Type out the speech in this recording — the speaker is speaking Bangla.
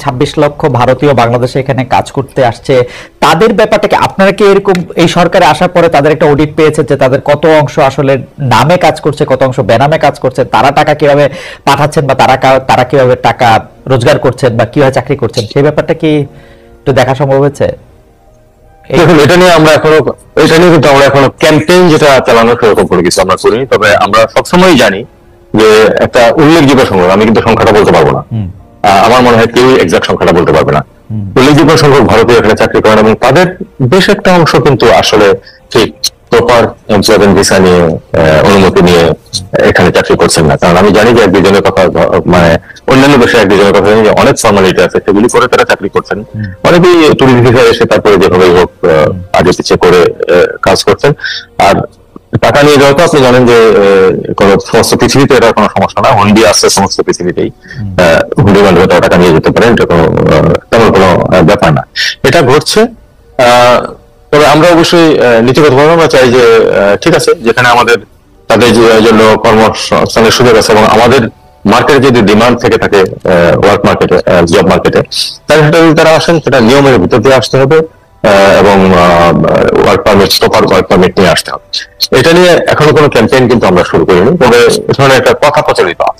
26 লক্ষ ভারতীয় বাংলাদেশে এখানে কাজ করতে আসছে, তাদের ব্যাপারটাকে আপনারা কি এরকম এই সরকারে আসার পরে তাদের একটা অডিট পেয়েছে যে তাদের কত অংশ আসলে নামে কাজ করছে, কত অংশ বেনামে কাজ করছে, তারা টাকা কিভাবে পাঠাচ্ছেন বা তারা কিভাবে টাকা রোজগার করছেন বা কিভাবে চাকরি করছেন, সেই ব্যাপারটা কি একটু দেখা সম্ভব হয়েছে? দেখুন, এটা নিয়ে কিন্তু আমরা এখনো ক্যাম্পেইন যেটা চালানো সেরকম কোনো কিছু আমরা করিনি। তবে আমরা সবসময় জানি যে একটা উল্লেখযোগ্য সংখ্যক, আমি কিন্তু সংখ্যাটা বলতে পারবো না, আমার মনে হয় কেউ এক্সাক্ট সংখ্যাটা বলতে পারবে না, উল্লেখযোগ্য সংখ্যক ভারতীয় এখানে চাকরি করেন এবং তাদের বেশ একটা অংশ কিন্তু আসলে ঠিক প্রপার এমপ্লয়মেন্ট ভিসা নিয়ে অনুমতি নিয়ে এখানে চাকরি করছেন না। কারণ আমি জানি যে এক দুজনের কথা, মানে অন্যান্য দেশে এক দুজনের কথা জানি যে অনেক ফর্মালিটি আছে, সেগুলি করে তারা চাকরি করছেন। অনেকেই টুরিস্ট ভিসা এসে তারপরে যেভাবেই হোক আগে পিছিয়ে করে কাজ করছেন। আর টাকা নিয়ে যাওয়া তো আপনি জানেন যে সমস্ত পৃথিবীতে এটা কোনো সমস্যা না, হুন্ডি আছে সমস্ত পৃথিবীতেই, হুন্ডির মাধ্যমে তারা টাকা নিয়ে যেতে পারেন, এটা তেমন কোনো ব্যাপার না। এটা ঘটছে। তবে আমরা অবশ্যই নীতিগতভাবে আমরা চাই যে ঠিক আছে, যেখানে আমাদের তাদের জন্য কর্মসংস্থানের সুযোগ আছে এবং আমাদের মার্কেটে যদি ডিমান্ড থেকে থাকে ওয়ার্ক মার্কেটে, জব মার্কেটে, তাহলে সেটা যদি তারা আসেন সেটা নিয়মের ভিতর দিয়ে আসতে হবে এবং work permit, proper work permit নিয়ে আসতে হবে। এটা নিয়ে এখনো কোনো ক্যাম্পেইন কিন্তু আমরা শুরু করিনি, তবে এ ধরনের একটা কথা প্রচলিত আছে।